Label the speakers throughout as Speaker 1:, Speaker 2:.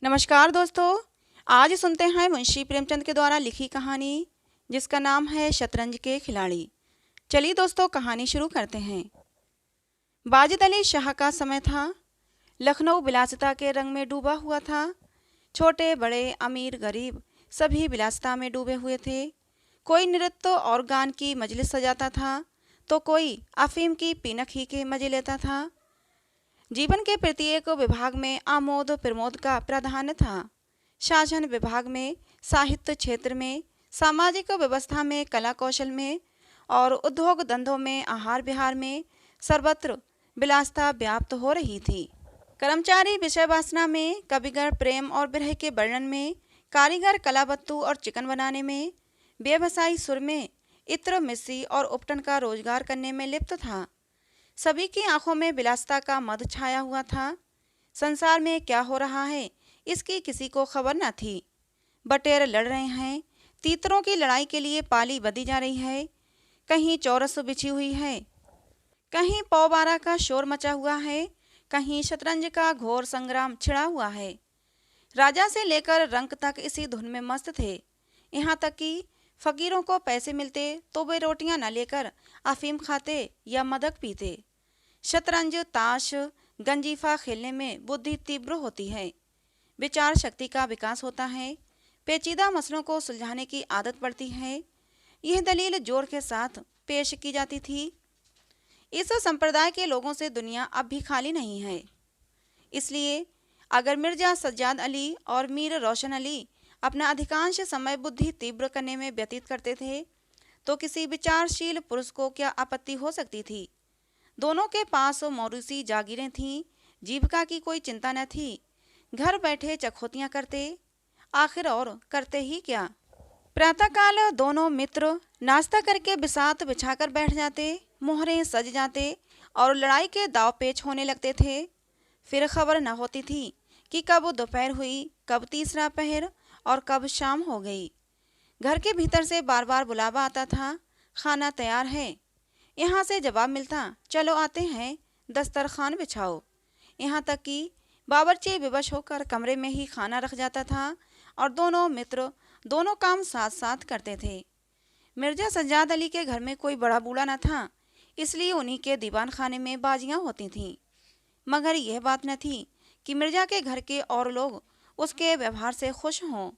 Speaker 1: नमस्कार दोस्तों। आज सुनते हैं मुंशी प्रेमचंद के द्वारा लिखी कहानी जिसका नाम है शतरंज के खिलाड़ी। चलिए दोस्तों कहानी शुरू करते हैं। वाजिद अली शाह का समय था। लखनऊ विलासिता के रंग में डूबा हुआ था। छोटे बड़े अमीर गरीब सभी विलासिता में डूबे हुए थे। कोई नृत्य और गान की मजलिस सजाता था तो कोई अफीम की पीनक ही के मजे लेता था। जीवन के प्रत्येक विभाग में आमोद प्रमोद का प्राधान्य था। शासन विभाग में, साहित्य क्षेत्र में, सामाजिक व्यवस्था में, कला कौशल में और उद्योग धंधों में, आहार विहार में सर्वत्र विलासिता व्याप्त हो रही थी। कर्मचारी विषय वासना में, कविगण प्रेम और विरह के वर्णन में, कारीगर कलावत्तु और चिकन बनाने में, व्यवसायी सुर में, इत्र मिस्री और उपटन का रोजगार करने में लिप्त था। सभी की आंखों में विलासिता का मद छाया हुआ था। संसार में क्या हो रहा है इसकी किसी को खबर न थी। बटेर लड़ रहे हैं, तीतरों की लड़ाई के लिए पाली बधी जा रही है। कहीं चौरस बिछी हुई है, कहीं पौबारा का शोर मचा हुआ है, कहीं शतरंज का घोर संग्राम छिड़ा हुआ है। राजा से लेकर रंक तक इसी धुन में मस्त थे। यहाँ तक कि फकीरों को पैसे मिलते तो वे रोटियां न लेकर अफीम खाते या मदक पीते। शतरंज, ताश, गंजीफा खेलने में बुद्धि तीव्र होती है, विचार शक्ति का विकास होता है, पेचीदा मसलों को सुलझाने की आदत पड़ती है। यह दलील जोर के साथ पेश की जाती थी। इस संप्रदाय के लोगों से दुनिया अब भी खाली नहीं है। इसलिए अगर मिर्जा सज्जाद अली और मीर रोशन अली अपना अधिकांश समय बुद्धि तीव्र करने में व्यतीत करते थे तो किसी विचारशील पुरुष को क्या आपत्ति हो सकती थी। दोनों के पास मौरूसी जागीरें थीं, जीविका की कोई चिंता न थी। घर बैठे चखोतियाँ करते, आखिर और करते ही क्या। प्रातःकाल दोनों मित्र नाश्ता करके बिसात बिछाकर बैठ जाते, मोहरे सज जाते और लड़ाई के दाव पेच होने लगते थे। फिर खबर न होती थी कि कब दोपहर हुई, कब तीसरा पहर और कब शाम हो गई। घर के भीतर से बार बार बुलावा आता था, खाना तैयार है। यहाँ से जवाब मिलता, चलो आते हैं, दस्तरखान बिछाओ। यहाँ तक कि बावर्ची विवश होकर कमरे में ही खाना रख जाता था और दोनों मित्र दोनों काम साथ साथ करते थे। मिर्जा सज्जाद अली के घर में कोई बड़ा बूढ़ा न था, इसलिए उन्हीं के दीवान खाने में बाजियाँ होती थीं। मगर यह बात न थी कि मिर्जा के घर के और लोग उसके व्यवहार से खुश हों।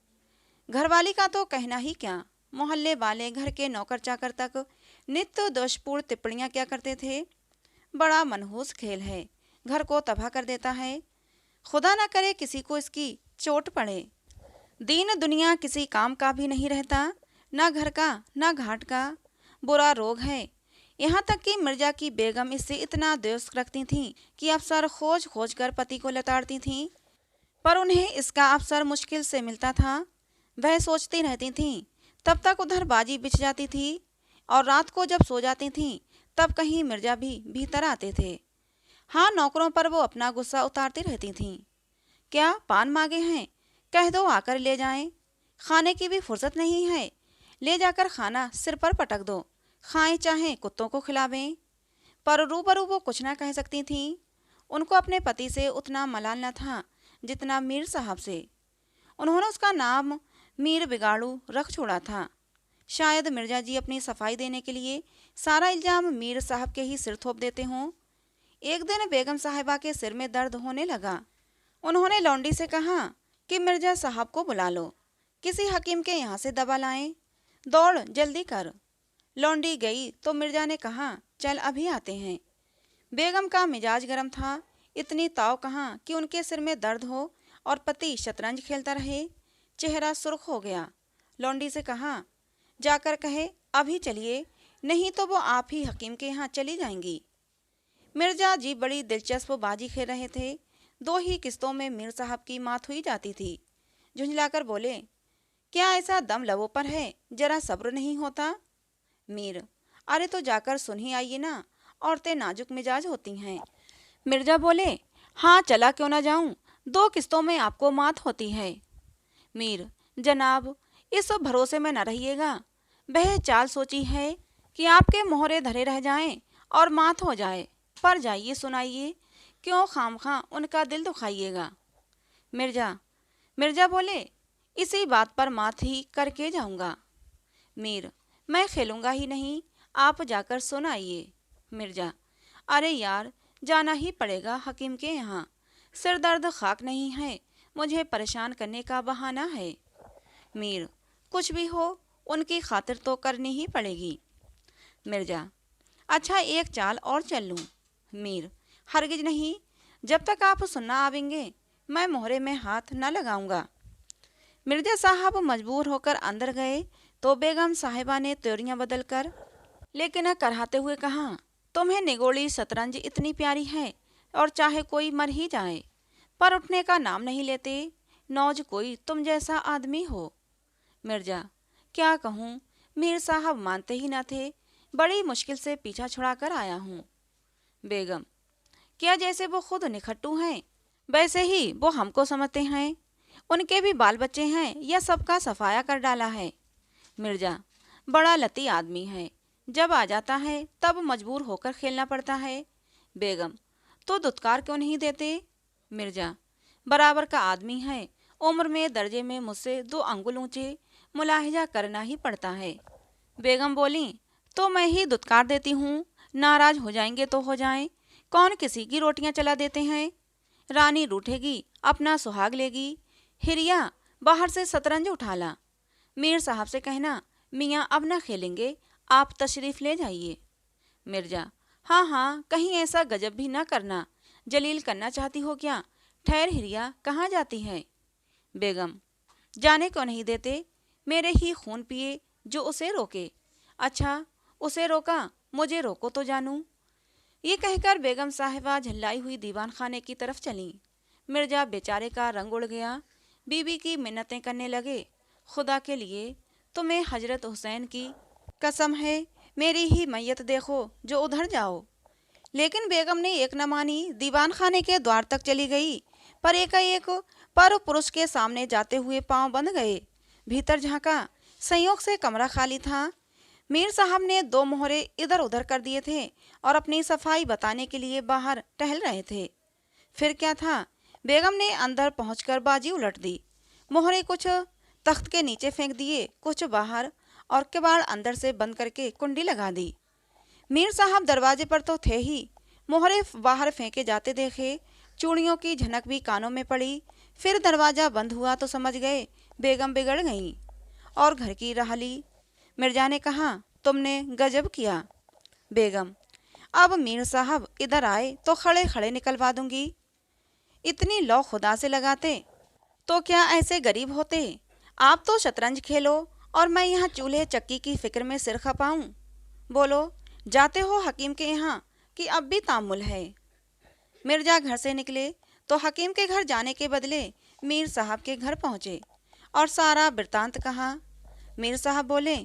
Speaker 1: घरवाली का तो कहना ही क्या, मोहल्ले वाले, घर के नौकर चाकर तक नित्य दोषपूर्ण टिप्पणियां क्या करते थे। बड़ा मनहूस खेल है, घर को तबाह कर देता है। खुदा न करे किसी को इसकी चोट पड़े। दीन दुनिया किसी काम का भी नहीं रहता, ना घर का ना घाट का। बुरा रोग है। यहाँ तक कि मिर्जा की बेगम इससे इतना द्वेष रखती थीं कि अफसर खोज खोज कर पति को लताड़ती थीं, पर उन्हें इसका अवसर मुश्किल से मिलता था। वह सोचती रहती थीं, तब तक उधर बाजी बिछ जाती थी और रात को जब सो जाती थीं तब कहीं मिर्जा भी भीतर आते थे। हाँ, नौकरों पर वो अपना गुस्सा उतारती रहती थीं। क्या पान मांगे हैं, कह दो आकर ले जाएं। खाने की भी फुर्सत नहीं है, ले जाकर खाना सिर पर पटक दो, खाएं चाहें कुत्तों को खिलावें। पर रूबरू वो कुछ ना कह सकती थीं। उनको अपने पति से उतना मलाल न था जितना मीर साहब से। उन्होंने उसका नाम मीर बिगाड़ू रख छोड़ा था। शायद मिर्जा जी अपनी सफाई देने के लिए सारा इल्जाम मीर साहब के ही सिर थोप देते हों। एक दिन बेगम साहिबा के सिर में दर्द होने लगा। उन्होंने लौंडी से कहा कि मिर्जा साहब को बुला लो, किसी हकीम के यहाँ से दवा लाएं, दौड़ जल्दी कर। लौंडी गई तो मिर्जा ने कहा, चल अभी आते हैं। बेगम का मिजाज गर्म था। इतनी ताव कहाँ कि उनके सिर में दर्द हो और पति शतरंज खेलता रहे। चेहरा सुर्ख हो गया। लौंडी से कहा, जाकर कहे अभी चलिए, नहीं तो वो आप ही हकीम के यहाँ चली जाएंगी। मिर्जा जी बड़ी दिलचस्प बाजी खेल रहे थे। 2 ही किस्तों में मीर साहब की मात हुई जाती थी। झुंझलाकर बोले, क्या ऐसा दम लबों पर है, जरा सब्र नहीं होता। मीर, अरे तो जाकर सुन ही आइए ना, औरतें नाजुक मिजाज होती हैं। मिर्जा बोले, हाँ चला क्यों ना जाऊं, 2 किस्तों में आपको मात होती है। मीर, जनाब इस भरोसे में न रहिएगा। वह चाल सोची है कि आपके मोहरे धरे रह जाएं और मात हो जाए, पर जाइए सुनाइए, क्यों खामखा उनका दिल दुखाइएगा। मिर्जा, मिर्जा बोले, इसी बात पर मात ही करके जाऊंगा। मीर, मैं खेलूंगा ही नहीं, आप जाकर सुन आइए। मिर्जा, अरे यार, जाना ही पड़ेगा हकीम के यहाँ। सिर दर्द खाक नहीं है, मुझे परेशान करने का बहाना है। मीर, कुछ भी हो, उनकी खातिर तो करनी ही पड़ेगी। मिर्जा, अच्छा एक चाल और चल लूँ। मीर, हरगिज नहीं, जब तक आप सुनना आवेंगे मैं मोहरे में हाथ न लगाऊंगा। मिर्जा साहब मजबूर होकर अंदर गए तो बेगम साहिबा ने त्योरियां बदलकर लेकिन कराते हुए कहा, तुम्हें निगोड़ी शतरंज इतनी प्यारी है और चाहे कोई मर ही जाए पर उठने का नाम नहीं लेते। नौज कोई तुम जैसा आदमी हो। मिर्जा, क्या कहूँ, मीर साहब मानते ही न थे, बड़ी मुश्किल से पीछा छुड़ाकर आया हूँ। बेगम, क्या जैसे वो खुद निखट्टू हैं वैसे ही वो हमको समझते हैं? उनके भी बाल बच्चे हैं या सबका सफाया कर डाला है? मिर्जा, बड़ा लती आदमी है, जब आ जाता है तब मजबूर होकर खेलना पड़ता है। बेगम, तो दुत्कार क्यों नहीं देते? मिर्जा, बराबर का आदमी है, उम्र में दर्जे में मुझसे 2 अंगुल ऊंचे, मुलाहिजा करना ही पड़ता है। बेगम बोली, तो मैं ही दुत्कार देती हूँ, नाराज हो जाएंगे तो हो जाएं, कौन किसी की रोटियां चला देते हैं। रानी रूठेगी, अपना सुहाग लेगी। हिरिया, बाहर से शतरंज उठा ला। मीर साहब से कहना, मियाँ अब न खेलेंगे, आप तशरीफ ले जाइए। मिर्जा, हाँ हाँ, कहीं ऐसा गजब भी न करना, जलील करना चाहती हो क्या? ठहर हिरिया, कहाँ जाती है? बेगम, जाने को नहीं देते, मेरे ही खून पिए जो उसे रोके। अच्छा, उसे रोका, मुझे रोको तो जानूं। ये कहकर बेगम साहिबा झल्लाई हुई दीवान खाने की तरफ चलीं। मिर्जा बेचारे का रंग उड़ गया। बीबी की मिन्नतें करने लगे, खुदा के लिए तुम्हें हजरत हुसैन की कसम है, मेरी ही मैयत देखो जो उधर जाओ। लेकिन बेगम ने एक न मानी, दीवान खाने के द्वार तक चली गई, पर एकाएक पर पुरुष के सामने जाते हुए पांव बंध गए। भीतर झांका, संयोग से कमरा खाली था। मीर साहब ने 2 मोहरे इधर उधर कर दिए थे और अपनी सफाई बताने के लिए बाहर टहल रहे थे। फिर क्या था, बेगम ने अंदर पहुंचकर बाजी उलट दी। मोहरे कुछ तख्त के नीचे फेंक दिए, कुछ बाहर, और किवाड़ अंदर से बंद करके कुंडी लगा दी। मीर साहब दरवाजे पर तो थे ही, मोहरे बाहर फेंके जाते देखे, चूड़ियों की झनक भी कानों में पड़ी। फिर दरवाजा बंद हुआ तो समझ गए बेगम बिगड़ गईं और घर की रहली। मिर्जा ने कहा, तुमने गजब किया। बेगम, अब मीर साहब इधर आए तो खड़े खड़े निकलवा दूंगी। इतनी लौ खुदा से लगाते तो क्या ऐसे गरीब होते? आप तो शतरंज खेलो और मैं यहाँ चूल्हे चक्की की फिक्र में सिर खपाऊं। बोलो, जाते हो हकीम के यहाँ कि अब भी तामुल है? मिर्जा घर से निकले तो हकीम के घर जाने के बदले मीर साहब के घर पहुँचे और सारा वृतांत कहा। मीर साहब बोले,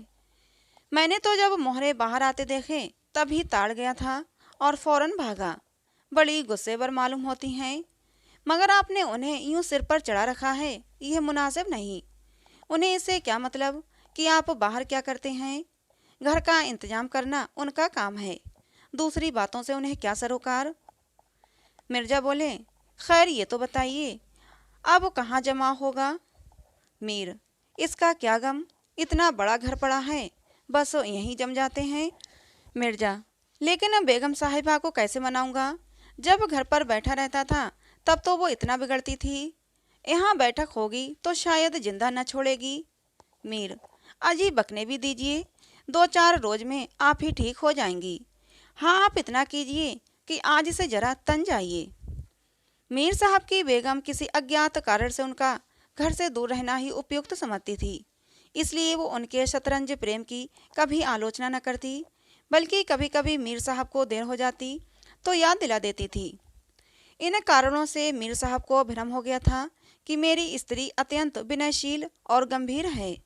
Speaker 1: मैंने तो जब मोहरे बाहर आते देखे तभी ताड़ गया था और फौरन भागा। बड़ी गुस्सेवर मालूम होती हैं, मगर आपने उन्हें यूं सिर पर चढ़ा रखा है, यह मुनासिब नहीं। उन्हें इससे क्या मतलब कि आप बाहर क्या करते हैं? घर का इंतजाम करना उनका काम है, दूसरी बातों से उन्हें क्या सरोकार। मिर्जा बोले, खैर ये तो बताइए, अब कहाँ जमा होगा? मीर, इसका क्या गम, इतना बड़ा घर पड़ा है, बस यहीं जम जाते हैं। मिर्जा, लेकिन अब बेगम साहिबा को कैसे मनाऊंगा? जब घर पर बैठा रहता था तब तो वो इतना बिगड़ती थी, यहाँ बैठक होगी तो शायद जिंदा न छोड़ेगी। मीर, अजी बकने भी दीजिए, 2-4 रोज में आप ही ठीक हो जाएंगी। हाँ, आप इतना कीजिए कि आज से जरा तन जाइए। मीर साहब की बेगम किसी अज्ञात कारण से उनका घर से दूर रहना ही उपयुक्त समझती थी, इसलिए वो उनके शतरंज प्रेम की कभी आलोचना न करती, बल्कि कभी कभी मीर साहब को देर हो जाती तो याद दिला देती थी। इन कारणों से मीर साहब को भ्रम हो गया था कि मेरी स्त्री अत्यंत विनयशील और गंभीर है।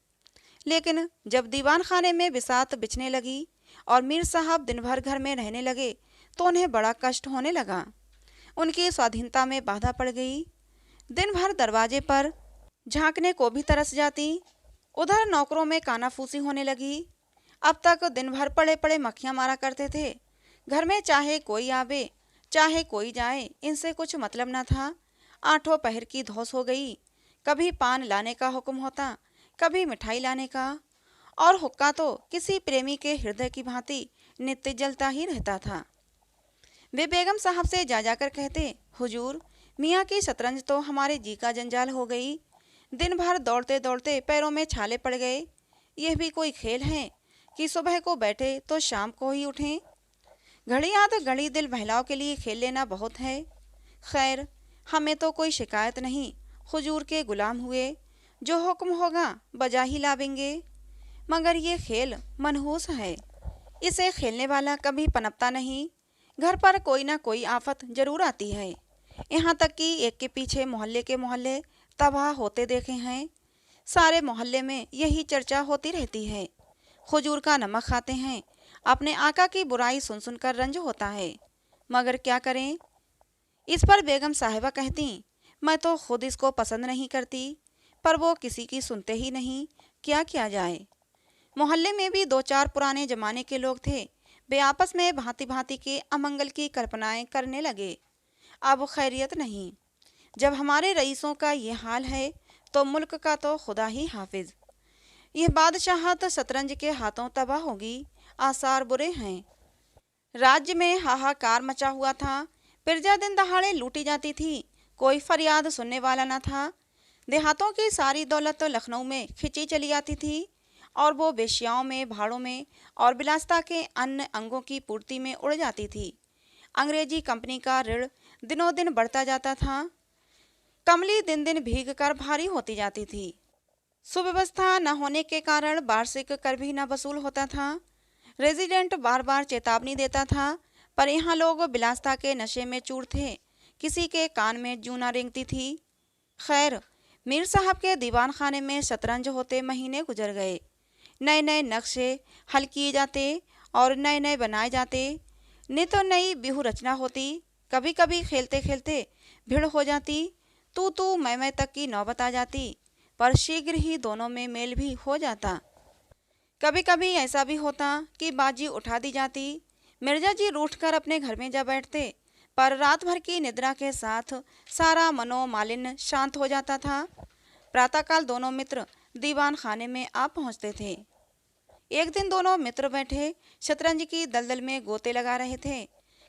Speaker 1: लेकिन जब दीवान खाने में बिसात बिछने लगी और मीर साहब दिन भर घर में रहने लगे तो उन्हें बड़ा कष्ट होने लगा। उनकी स्वाधीनता में बाधा पड़ गई। दिन भर दरवाजे पर झांकने को भी तरस जाती। उधर नौकरों में कानाफूसी होने लगी। अब तक दिन भर पड़े पड़े मक्खियाँ मारा करते थे। घर में चाहे कोई आवे चाहे कोई जाए, इनसे कुछ मतलब न था। 8 पहर की धौस हो गई कभी पान लाने का हुक्म होता, कभी मिठाई लाने का, और हुक्का तो किसी प्रेमी के हृदय की भांति नित्य जलता ही रहता था। वे बेगम साहब से जा जाकर कहते, हुजूर, मियाँ की शतरंज तो हमारे जी का जंजाल हो गई। दिन भर दौड़ते दौड़ते पैरों में छाले पड़ गए। यह भी कोई खेल है कि सुबह को बैठे तो शाम को ही उठें। घड़ी आध घड़ी दिल बहलाव के लिए खेल लेना बहुत है। खैर, हमें तो कोई शिकायत नहीं, हुजूर के गुलाम हुए, जो हुक्म होगा बजा ही लावेंगे। मगर ये खेल मनहूस है, इसे खेलने वाला कभी पनपता नहीं। घर पर कोई ना कोई आफत जरूर आती है। यहाँ तक कि एक के पीछे मोहल्ले के मोहल्ले तबाह होते देखे हैं। सारे मोहल्ले में यही चर्चा होती रहती है। हुजूर का नमक खाते हैं, अपने आका की बुराई सुन सुनकर रंज होता है, मगर क्या करें। इस पर बेगम साहिबा कहती, मैं तो खुद इसको पसंद नहीं करती, पर वो किसी की सुनते ही नहीं, क्या किया जाए। मोहल्ले में भी दो चार पुराने जमाने के लोग थे। वे आपस में भांति भांति के अमंगल की कल्पनाएं करने लगे। अब खैरियत नहीं। जब हमारे रईसों का ये हाल है तो मुल्क का तो खुदा ही हाफिज। यह बादशाहत शतरंज के हाथों तबाह होगी, आसार बुरे हैं। राज्य में हाहाकार मचा हुआ था। प्रजा दिन दहाड़े लूटी जाती थी, कोई फरियाद सुनने वाला न था। देहातों की सारी दौलत तो लखनऊ में खिंची चली आती थी, और वो वेश्याओं में, भाड़ों में और बिलासता के अन्य अंगों की पूर्ति में उड़ जाती थी। अंग्रेजी कंपनी का ऋण दिनों दिन बढ़ता जाता था। कमली दिन दिन भीग कर भारी होती जाती थी। सुव्यवस्था न होने के कारण वार्षिक कर भी न वसूल होता था। रेजिडेंट बार बार चेतावनी देता था, पर यहाँ लोग बिलासता के नशे में चूर थे। किसी के कान में जूं न रेंगती थी। खैर, मीर साहब के दीवान खाने में शतरंज होते महीने गुजर गए। नए नए नक्शे हल किए जाते और नए नए बनाए जाते। नित नई बिहू रचना होती। कभी कभी खेलते खेलते भीड़ हो जाती, तू मैं तक की नौबत आ जाती, पर शीघ्र ही दोनों में मेल भी हो जाता। कभी कभी ऐसा भी होता कि बाजी उठा दी जाती। मिर्जा जी रूठकर अपने घर में जा बैठते, पर रात भर की निद्रा के साथ सारा मनोमालिन्य शांत हो जाता था। प्रातःकाल दोनों मित्र दीवान खाने में आ पहुंचते थे। एक दिन दोनों मित्र बैठे शतरंज की दलदल में गोते लगा रहे थे।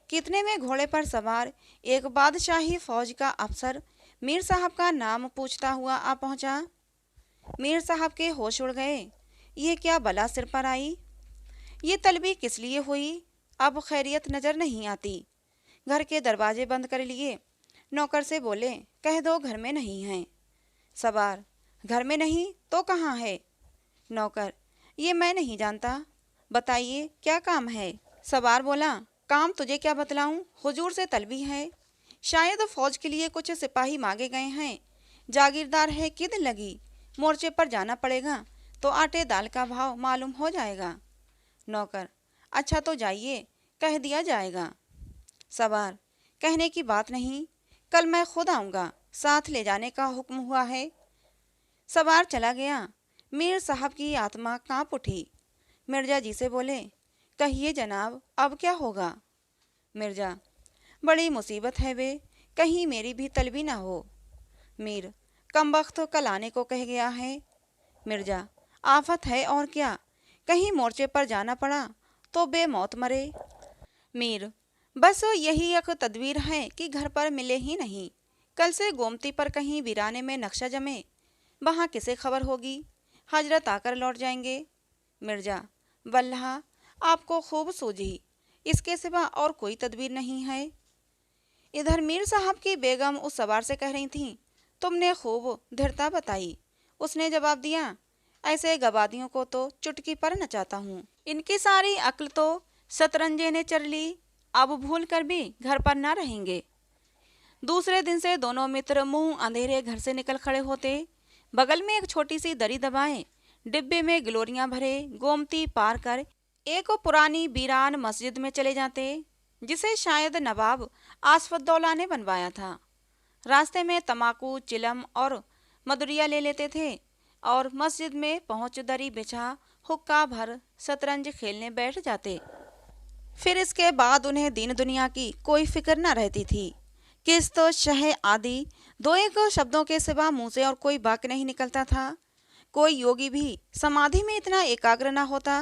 Speaker 1: कितने में घोड़े पर सवार एक बादशाही फौज का अफसर मीर साहब का नाम पूछता हुआ आ पहुंचा। मीर साहब के होश उड़ गए। ये क्या बला सिर पर आई? ये तलबी किस लिए हुई? अब खैरियत नजर नहीं आती। घर के दरवाजे बंद कर लिए। नौकर से बोले, कह दो घर में नहीं है। सवार, घर में नहीं तो कहाँ है? नौकर, ये मैं नहीं जानता, बताइए क्या काम है? सवार बोला, काम तुझे क्या बतलाऊं, हुजूर से तलबी है। शायद फौज के लिए कुछ सिपाही मांगे गए हैं। जागीरदार है कि दिन लगी, मोर्चे पर जाना पड़ेगा तो आटे दाल का भाव मालूम हो जाएगा। नौकर, अच्छा तो जाइए, कह दिया जाएगा। सवार, कहने की बात नहीं, कल मैं खुद आऊँगा, साथ ले जाने का हुक्म हुआ है। सवार चला गया। मीर साहब की आत्मा कांप उठी। मिर्जा जी से बोले, कहिए जनाब, अब क्या होगा? मिर्जा, बड़ी मुसीबत है वे, कहीं मेरी भी तलबी ना हो। मीर, कमबख्त कल आने को कह गया है। मिर्जा, आफत है और क्या, कहीं मोर्चे पर जाना पड़ा तो बेमौत मरे। मीर, बस यही एक तदबीर है कि घर पर मिले ही नहीं। कल से गोमती पर कहीं वीराने में नक्शा जमे, वहाँ किसे खबर होगी? हजरत आकर लौट जाएंगे। मिर्जा, वल्लाह आपको खूब सूझी, इसके सिवा और कोई तदबीर नहीं है। इधर मीर साहब की बेगम उस सवार से कह रही थी, तुमने खूब धीरता बताई। उसने जवाब दिया, ऐसे गवादियों को तो चुटकी पर नचाता हूँ। इनकी सारी अक्ल तो शतरंजे ने चर ली, अब भूल कर भी घर पर ना रहेंगे। दूसरे दिन से दोनों मित्र मुंह अंधेरे घर से निकल खड़े होते। बगल में एक छोटी सी दरी दबाए, डिब्बे में गिलोरियां भरे गोमती पार कर एक पुरानी वीरान मस्जिद में चले जाते, जिसे शायद नवाब आसफुद्दौला ने बनवाया था। रास्ते में तमाकू, चिलम और मदुरिया ले लेते थे और मस्जिद में पहुंच दरी बिछा हुक्का भर शतरंज खेलने बैठ जाते। फिर इसके बाद उन्हें दीन दुनिया की कोई फिक्र न रहती थी। किस्त, शह आदि दो एक शब्दों के सिवा मुंह से और कोई वाक्य नहीं निकलता था। कोई योगी भी समाधि में इतना एकाग्र न होता।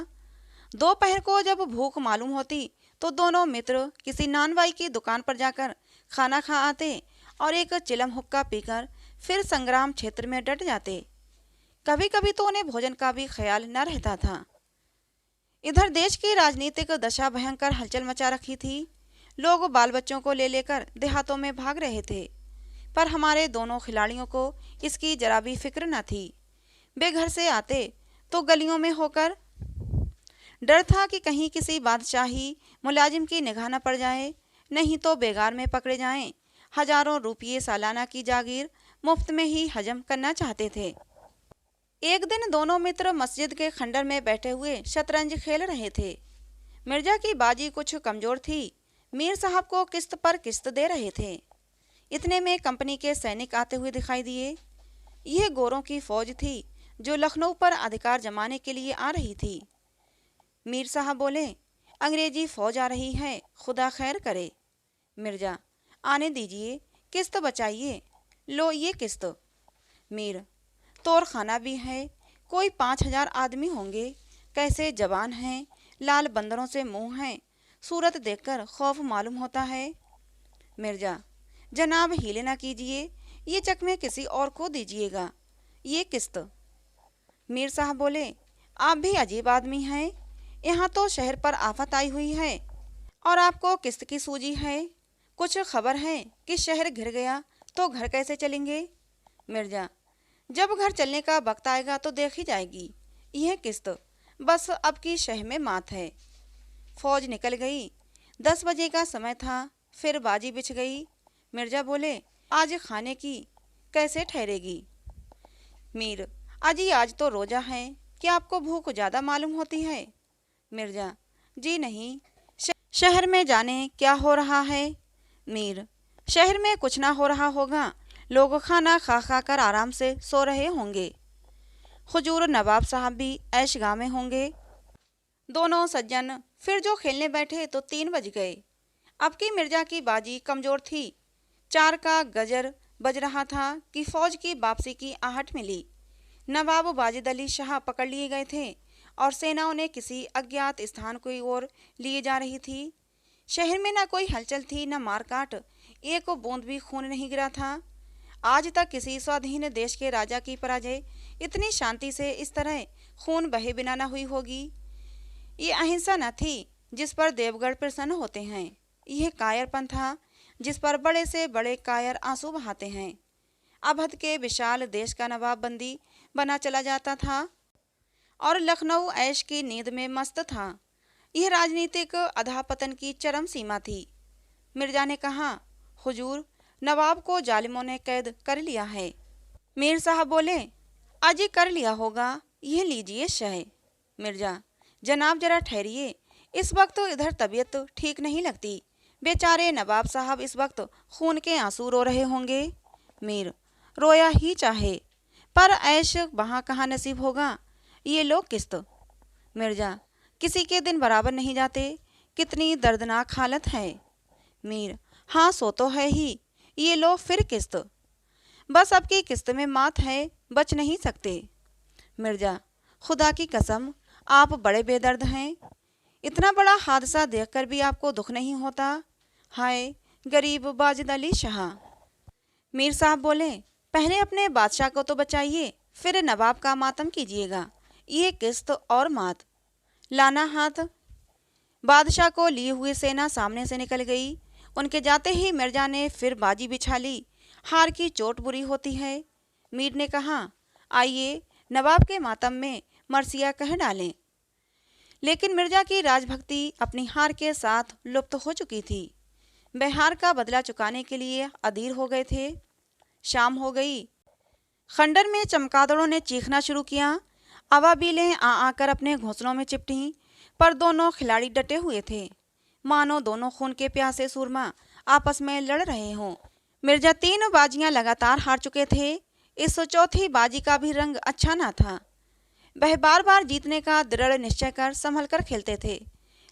Speaker 1: दोपहर को जब भूख मालूम होती तो दोनों मित्र किसी नानवाई की दुकान पर जाकर खाना खा आते और एक चिलम हुक्का पीकर फिर संग्राम क्षेत्र में डट जाते। कभी कभी तो उन्हें भोजन का भी ख्याल न रहता था। इधर देश की राजनीतिक दशा भयंकर हलचल मचा रखी थी। लोग बाल बच्चों को ले लेकर देहातों में भाग रहे थे, पर हमारे दोनों खिलाड़ियों को इसकी जरा भी फिक्र न थी। वे घर से आते तो गलियों में होकर, डर था कि कहीं किसी बादशाही मुलाजिम की निगाह न पड़ जाए, नहीं तो बेगार में पकड़े जाएं। हजारों रुपये सालाना की जागीर मुफ्त में ही हजम करना चाहते थे। एक दिन दोनों मित्र मस्जिद के खंडर में बैठे हुए शतरंज खेल रहे थे। मिर्जा की बाजी कुछ कमजोर थी। मीर साहब को किस्त पर किस्त दे रहे थे। इतने में कंपनी के सैनिक आते हुए दिखाई दिए। यह गोरों की फौज थी जो लखनऊ पर अधिकार जमाने के लिए आ रही थी। मीर साहब बोले, अंग्रेजी फौज आ रही है, खुदा खैर करे। मिर्जा, आने दीजिए, किस्त बचाइए, लो ये किस्त। मीर, तोर खाना भी है, कोई 5,000 आदमी होंगे, कैसे जवान हैं, लाल बंदरों से मुंह हैं, सूरत देखकर खौफ मालूम होता है। मिर्जा, जनाब हीले ना कीजिए, ये चकमे किसी और को दीजिएगा, ये किस्त। मीर साहब बोले, आप भी अजीब आदमी हैं, यहाँ तो शहर पर आफत आई हुई है और आपको किस्त की सूझी है। कुछ खबर है कि शहर घिर गया तो घर कैसे चलेंगे। मिर्जा, जब घर चलने का वक्त आएगा तो देखी जाएगी, यह किस्त बस अब की शह में मात है। फौज निकल गई। 10 बजे का समय था, फिर बाजी बिछ गई। मिर्जा बोले, आज खाने की कैसे ठहरेगी। मीर, अजी आज तो रोजा है, क्या आपको भूख ज़्यादा मालूम होती है। मिर्जा, जी नहीं, शहर में जाने क्या हो रहा है। मीर, शहर में कुछ ना हो रहा होगा, लोग खाना खा खा कर आराम से सो रहे होंगे। हुजूर नवाब साहब भी ऐशगाह में होंगे। दोनों सज्जन फिर जो खेलने बैठे तो 3 बज गए। अब की मिर्जा की बाजी कमजोर थी। 4 का गजर बज रहा था कि फौज की वापसी की आहट मिली। नवाब वाजिद अली शाह पकड़ लिए गए थे और सेना उन्हें किसी अज्ञात स्थान की ओर लिए जा रही थी। शहर में न कोई हलचल थी, न मारकाट, एक बूंद भी खून नहीं गिरा था। आज तक किसी स्वाधीन देश के राजा की पराजय इतनी शांति से इस तरह खून बहे बिना न हुई होगी। ये अहिंसा न थी जिस पर देवगढ़ प्रसन्न होते हैं, यह कायरपन था जिस पर बड़े से बड़े कायर आंसू बहाते हैं। अवध के विशाल देश का नवाब बंदी बना चला जाता था और लखनऊ ऐश की नींद में मस्त था। यह राजनीतिक अधःपतन की चरम सीमा थी। मिर्जा ने कहा, हुजूर नवाब को जालिमों ने कैद कर लिया है। मीर साहब बोले, अजी कर लिया होगा, यह लीजिए शह। मिर्जा, जनाब जरा ठहरिए, इस वक्त इधर तबीयत ठीक नहीं लगती। बेचारे नवाब साहब इस वक्त खून के आंसू रो रहे होंगे। मीर, रोया ही चाहे, पर ऐश वहाँ कहाँ नसीब होगा। ये लो किस्त। मिर्जा, किसी के दिन बराबर नहीं जाते, कितनी दर्दनाक हालत है। मीर, हाँ सो तो है ही, ये लो फिर किस्त। बस अब की किस्त में मात है, बच नहीं सकते। मिर्जा, खुदा की कसम आप बड़े बेदर्द हैं, इतना बड़ा हादसा देखकर भी आपको दुख नहीं होता। हाय गरीब वाजिद अली शाह। मीर साहब बोले, पहले अपने बादशाह को तो बचाइए, फिर नवाब का मातम कीजिएगा, ये किस्त और मात। लाना हाथ। बादशाह को लिए हुए सेना सामने से निकल गई। उनके जाते ही मिर्जा ने फिर बाजी बिछा ली। हार की चोट बुरी होती है। मीर ने कहा, आइए नवाब के मातम में मरसिया कह डालें। लेकिन मिर्जा की राजभक्ति अपनी हार के साथ लुप्त हो चुकी थी। वह हार का बदला चुकाने के लिए अधीर हो गए थे। शाम हो गई। खंडर में चमगादड़ों ने चीखना शुरू किया। अबाबीलें आकर अपने घोंसलों में चिपटी, पर दोनों खिलाड़ी डटे हुए थे, मानो दोनों खून के प्यासे सूरमा आपस में लड़ रहे हों। मिर्जा 3 बाजियां लगातार हार चुके थे। इस चौथी बाजी का भी रंग अच्छा ना था। वह बार बार जीतने का दृढ़ निश्चय कर संभल कर खेलते थे,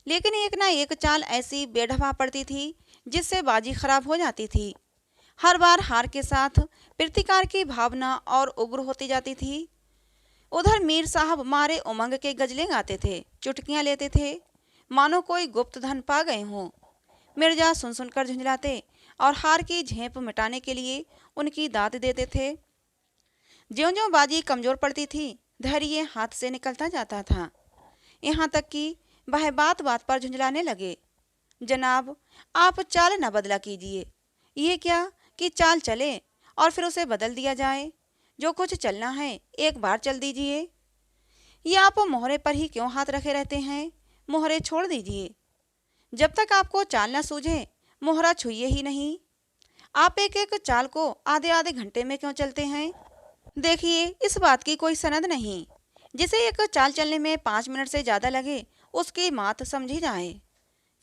Speaker 1: लेकिन एक ना एक चाल ऐसी बेढफा पड़ती थी जिससे बाजी खराब हो जाती थी। हर बार हार के साथ प्रतिकार की भावना और उग्र होती जाती थी। उधर मीर साहब मारे उमंग के गजलें गाते थे, चुटकियां लेते थे, मानो कोई गुप्त धन पा गए हों। मिर्जा सुन सुनकर झुंझलाते और हार की झेप मिटाने के लिए उनकी दाद देते थे। ज्यों-ज्यों बाजी कमजोर पड़ती थी, धैर्य हाथ से निकलता जाता था। यहाँ तक कि वह बात बात पर झुंझलाने लगे, जनाब आप चाल न बदला कीजिए। ये क्या कि चाल चले और फिर उसे बदल दिया जाए। जो कुछ चलना है एक बार चल दीजिए। ये आप मोहरे पर ही क्यों हाथ रखे रहते हैं? मोहरे छोड़ दीजिए। जब तक आपको चाल न सूझे मोहरा छुइए ही नहीं। आप एक एक चाल को आधे आधे घंटे में क्यों चलते हैं? देखिए, इस बात की कोई सनद नहीं। जिसे एक चाल चलने में 5 मिनट से ज़्यादा लगे उसकी मात समझी जाए।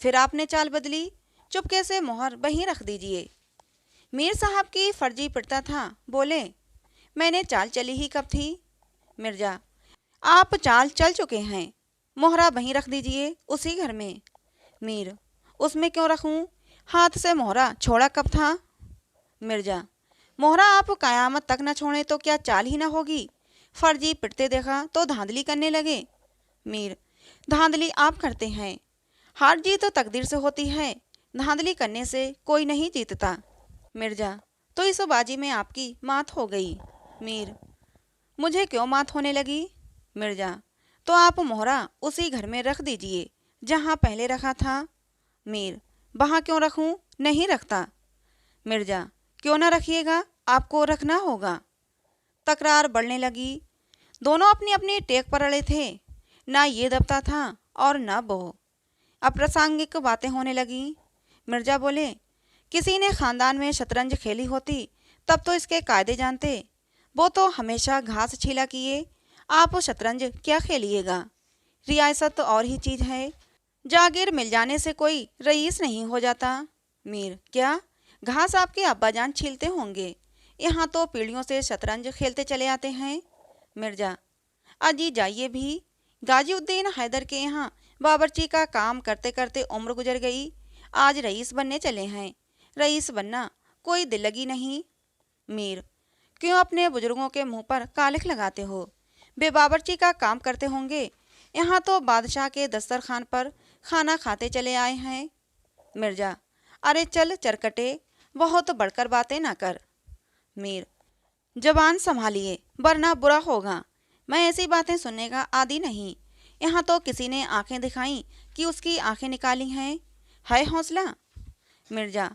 Speaker 1: फिर आपने चाल बदली, चुपके से मोहर वहीं रख दीजिए। मीर साहब की फर्जी पिटता था, बोले, मैंने चाल चली ही कब थी? मिर्जा, आप चाल चल चुके हैं, मोहरा वहीं रख दीजिए, उसी घर में। मीर, उसमें क्यों रखूं? हाथ से मोहरा छोड़ा कब था? मिर्जा, मोहरा आप कयामत तक न छोड़े तो क्या चाल ही न होगी? फर्जी पिटते देखा तो धांधली करने लगे। मीर, धांधली आप करते हैं। हार जीत तो तकदीर से होती है, धांधली करने से कोई नहीं जीतता। मिर्जा, तो इस बाजी में आपकी मात हो गई। मीर, मुझे क्यों मात होने लगी? मिर्जा, तो आप मोहरा उसी घर में रख दीजिए जहाँ पहले रखा था। मीर, वहाँ क्यों रखूं? नहीं रखता। मिर्जा, क्यों ना रखिएगा, आपको रखना होगा। तकरार बढ़ने लगी। दोनों अपनी अपनी टेक पर अड़े थे, ना ये दबता था और ना वो। अप्रासंगिक बातें होने लगी। मिर्जा बोले, किसी ने खानदान में शतरंज खेली होती तब तो इसके कायदे जानते। वो तो हमेशा घास छीला किए, आप शतरंज क्या खेलिएगा? रियासत और ही चीज है, जागीर मिल जाने से कोई रईस नहीं हो जाता। मीर, क्या घास आपके अब्बाजान छीलते होंगे? यहाँ तो पीढ़ियों से शतरंज खेलते चले आते हैं। मिर्जा, अजी जाइए भी। गाजीउद्दीन हैदर के यहाँ बावर्ची का काम करते करते उम्र गुजर गई, आज रईस बनने चले हैं। रईस बनना कोई दिल लगी नहीं। मीर, क्यों अपने बुजुर्गों के मुंह पर कालिख लगाते हो? वे बावर्ची का काम करते होंगे, यहाँ तो बादशाह के दस्तरखान पर खाना खाते चले आए हैं। मिर्जा, अरे चल चरकटे, बहुत बढ़कर बातें ना कर। मीर, जबान संभालिए वरना बुरा होगा। मैं ऐसी बातें सुनने का आदी नहीं। यहाँ तो किसी ने आंखें दिखाई कि उसकी आंखें निकाली हैं। है हौसला? मिर्जा,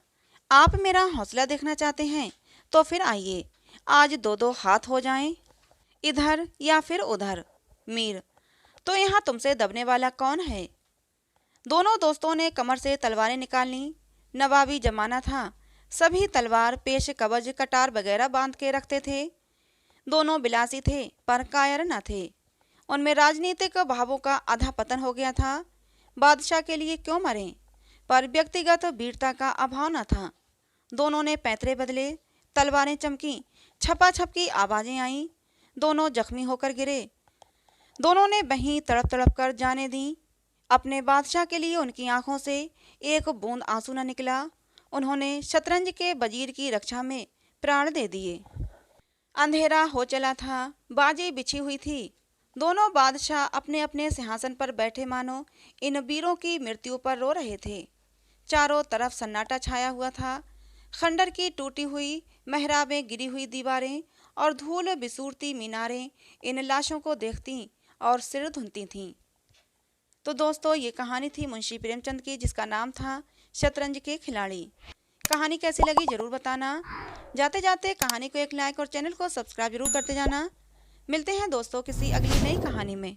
Speaker 1: आप मेरा हौसला देखना चाहते हैं तो फिर आइए, आज 2-2 हाथ हो जाएं, इधर या फिर उधर। मीर, तो यहाँ तुमसे दबने वाला कौन है? दोनों दोस्तों ने कमर से तलवारें निकाल लीं। नवाबी जमाना था, सभी तलवार पेश कवच कटार वगैरह बांध के रखते थे। दोनों बिलासी थे पर कायर न थे। उनमें राजनीतिक भावों का आधा पतन हो गया था। बादशाह के लिए क्यों मरें, पर व्यक्तिगत वीरता का अभाव न था। दोनों ने पैतरे बदले, तलवारें चमकी, छपाछप की आवाजें आईं। दोनों जख्मी होकर गिरे। दोनों ने वहीं तड़प तड़प कर जाने दी। अपने बादशाह के लिए उनकी आंखों से एक बूंद आंसू न निकला। उन्होंने शतरंज के वजीर की रक्षा में प्राण दे दिए। अंधेरा हो चला था, बाजी बिछी हुई थी। दोनों बादशाह अपने अपने सिंहासन पर बैठे मानो इन वीरों की मृत्यु पर रो रहे थे। चारों तरफ सन्नाटा छाया हुआ था। खंडर की टूटी हुई मेहराबें, गिरी हुई दीवारें और धूल बिसूरती मीनारें इन लाशों को देखती और सिर धुनती थीं। तो दोस्तों, ये कहानी थी मुंशी प्रेमचंद की, जिसका नाम था शतरंज के खिलाड़ी। कहानी कैसी लगी ज़रूर बताना। जाते जाते कहानी को एक लाइक और चैनल को सब्सक्राइब जरूर करते जाना। मिलते हैं दोस्तों किसी अगली नई कहानी में।